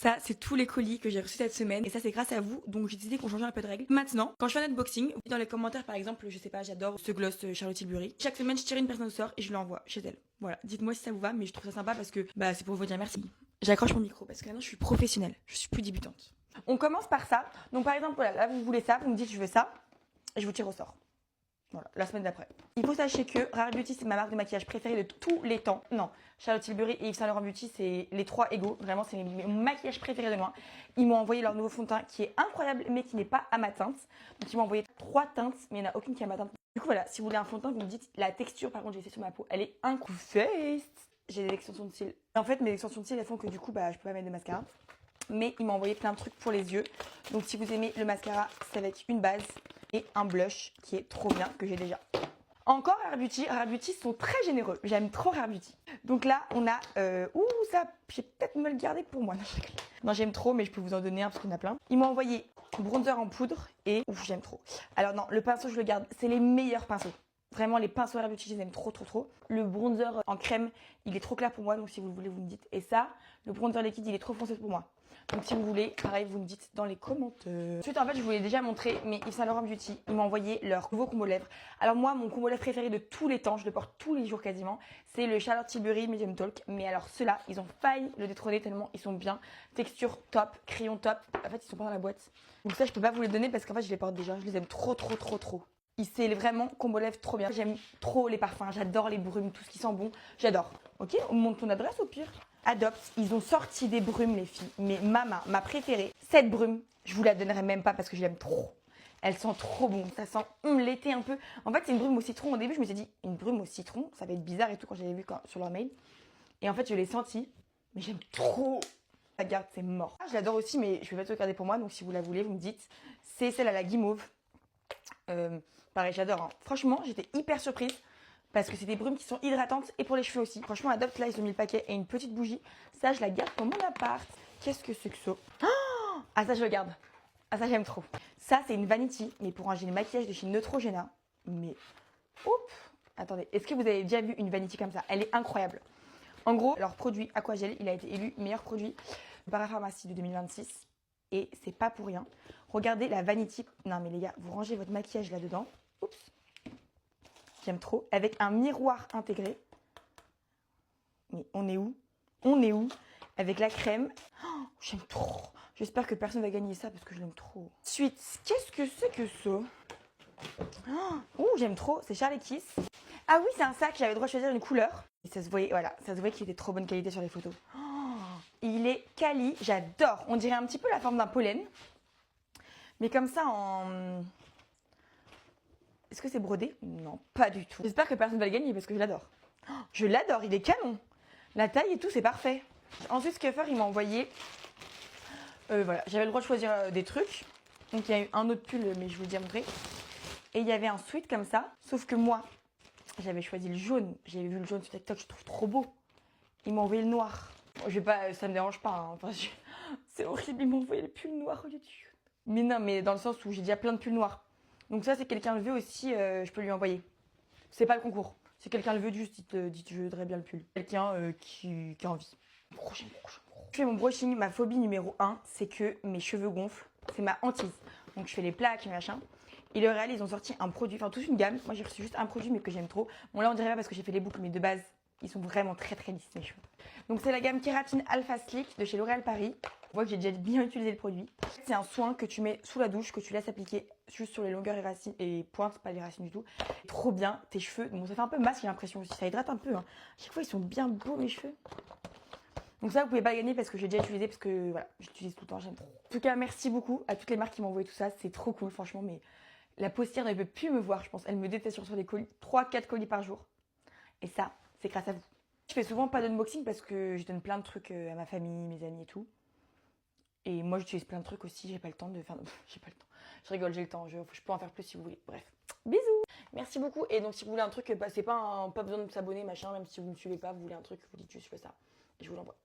Ça, c'est tous les colis que j'ai reçus cette semaine et ça, c'est grâce à vous. Donc, j'ai décidé qu'on changeait un peu de règles. Maintenant, quand je fais un unboxing, dans les commentaires, par exemple, je sais pas, j'adore ce gloss Charlotte Tilbury. Chaque semaine, je tire une personne au sort et je l'envoie chez elle. Voilà, dites-moi si ça vous va, mais je trouve ça sympa parce que c'est pour vous dire merci. J'accroche mon micro parce que maintenant, je suis professionnelle. Je suis plus débutante. On commence par ça. Donc, par exemple, voilà, là, vous voulez ça, vous me dites je veux ça et je vous tire au sort. Voilà, la semaine d'après. Il faut sachez que Rare Beauty, c'est ma marque de maquillage préférée de tous les temps. Non, Charlotte Tilbury et Yves Saint Laurent Beauty, c'est les trois égaux. Vraiment, c'est mon maquillage préféré de loin. Ils m'ont envoyé leur nouveau fond de teint qui est incroyable, mais qui n'est pas à ma teinte. Donc, ils m'ont envoyé 3 teintes, mais il n'y en a aucune qui est à ma teinte. Du coup, voilà, si vous voulez un fond de teint, vous me dites la texture, par contre, j'ai essayé sur ma peau, elle est incroyable. J'ai des extensions de cils. En fait, mes extensions de cils, elles font que du coup, je peux pas mettre de mascara. Mais il m'a envoyé plein de trucs pour les yeux. Donc, si vous aimez le mascara, c'est avec une base et un blush qui est trop bien, que j'ai déjà. Encore Rare Beauty. Rare Beauty sont très généreux. J'aime trop Rare Beauty. Donc là, on a... ça, je vais peut-être me le garder pour moi. Non, j'aime trop, mais je peux vous en donner un parce qu'il y en a plein. Ils m'ont envoyé bronzer en poudre et... Ouf, j'aime trop. Alors non, le pinceau, je le garde. C'est les meilleurs pinceaux. Vraiment, les pinceaux Rare Beauty, je les aime trop, trop, trop. Le bronzer en crème, il est trop clair pour moi. Donc si vous le voulez, vous me dites. Et ça, le bronzer liquide, il est trop foncé pour moi. Donc si vous voulez, pareil, vous me dites dans les commentaires. Ensuite, en fait, je vous l'ai déjà montré, mais Yves Saint Laurent Beauty, ils m'ont envoyé leur nouveau combo lèvres. Alors moi, mon combo lèvres préféré de tous les temps, je le porte tous les jours quasiment, c'est le Charlotte Tilbury Medium Talk. Mais alors ceux-là, ils ont failli le détrôner tellement ils sont bien. Texture top, crayon top. En fait, ils sont pas dans la boîte. Donc ça, je peux pas vous les donner parce qu'en fait, je les porte déjà. Je les aime trop, trop, trop, trop. C'est vraiment combo lèvres trop bien. J'aime trop les parfums, j'adore les brumes, tout ce qui sent bon, j'adore. Ok, on me montre ton adresse au pire. Adopt, ils ont sorti des brumes les filles, mais ma préférée, cette brume, je vous la donnerai même pas parce que je l'aime trop. Elle sent trop bon, ça sent l'été un peu. En fait, c'est une brume au citron. Au début, je me suis dit, une brume au citron, ça va être bizarre et tout quand j'avais vu sur leur mail. Et en fait, je l'ai senti, mais j'aime trop. La garde, c'est mort. Je l'adore aussi, mais je vais pas te regarder pour moi, donc si vous la voulez, vous me dites. C'est celle à la guimauve. Pareil, j'adore. Hein. Franchement, j'étais hyper surprise. Parce que c'est des brumes qui sont hydratantes et pour les cheveux aussi. Franchement, Adopt, là, ils ont mis le paquet et une petite bougie. Ça, je la garde pour mon appart. Qu'est-ce que c'est que ça? Ah, ça, je le garde. Ah, ça, j'aime trop. Ça, c'est une vanity, mais pour un gel maquillage de chez Neutrogena. Mais, oups. Attendez, est-ce que vous avez déjà vu une vanity comme ça? Elle est incroyable. En gros, leur produit Aquagel, il a été élu meilleur produit Parapharmacie de 2026. Et c'est pas pour rien. Regardez la vanity. Non, mais les gars, vous rangez votre maquillage là-dedans. Oups. J'aime trop. Avec un miroir intégré. Mais on est où? On est où? Avec la crème. Oh, j'aime trop. J'espère que personne va gagner ça parce que je l'aime trop. Ensuite, qu'est-ce que c'est que ça? Oh, j'aime trop. C'est Charlie Kiss. Ah oui, c'est un sac. J'avais le droit de choisir une couleur. Et ça se voyait, voilà. Ça se voyait qu'il était trop bonne qualité sur les photos. Oh, il est quali. J'adore. On dirait un petit peu la forme d'un pollen. Mais comme ça en... Est-ce que c'est brodé? Non, pas du tout. J'espère que personne va le gagner parce que je l'adore. Oh, je l'adore, il est canon. La taille et tout, c'est parfait. Ensuite, Scuffer, il m'a envoyé... voilà, j'avais le droit de choisir des trucs. Donc, il y a eu un autre pull, mais je vous le dirai. Et il y avait un sweat comme ça. Sauf que moi, j'avais choisi le jaune. J'avais vu le jaune sur TikTok, je trouve trop beau. Ils m'ont envoyé le noir. Bon, je vais pas, ça me dérange pas. Hein. Enfin, c'est horrible, ils m'ont envoyé le pull noir au lieu du jaune. Mais non, mais dans le sens où j'ai déjà plein de pulls noirs. Donc ça, c'est quelqu'un le veut aussi, je peux lui envoyer. C'est pas le concours. Si quelqu'un le veut, juste dites je voudrais bien le pull. Quelqu'un qui a envie. Prochain. Je fais mon brushing, ma phobie numéro 1, c'est que mes cheveux gonflent. C'est ma hantise. Donc je fais les plaques et machin. Et L'Oréal, ils ont sorti un produit, enfin toute une gamme. Moi, j'ai reçu juste un produit, mais que j'aime trop. Bon, là, on dirait pas parce que j'ai fait les boucles, mais de base, ils sont vraiment très très lisses, mes cheveux. Donc c'est la gamme Kératine Alpha Slick de chez L'Oréal Paris. On voit que j'ai déjà bien utilisé le produit. C'est un soin que tu mets sous la douche, que tu laisses appliquer juste sur les longueurs et racines et pointes, pas les racines du tout. Trop bien, tes cheveux. Bon, ça fait un peu masque, j'ai l'impression aussi. Ça hydrate un peu. Hein. À chaque fois, ils sont bien beaux, mes cheveux. Donc ça, vous pouvez pas gagner parce que j'ai déjà utilisé, parce que voilà, j'utilise tout le temps, j'aime trop. En tout cas, merci beaucoup à toutes les marques qui m'ont envoyé tout ça. C'est trop cool, franchement. Mais la postière ne peut plus me voir, je pense. Elle me déteste sur les colis. 3-4 colis par jour. Et ça, c'est grâce à vous. Je fais souvent pas d'unboxing parce que je donne plein de trucs à ma famille, mes amis et tout. Et moi, j'utilise plein de trucs aussi. J'ai pas le temps de faire. J'ai pas le temps. Je rigole, j'ai le temps. Je peux en faire plus si vous voulez. Bref. Bisous. Merci beaucoup. Et donc, si vous voulez un truc, c'est pas besoin de s'abonner, machin. Même si vous ne me suivez pas, vous voulez un truc, vous dites juste je fais ça. Et je vous l'envoie.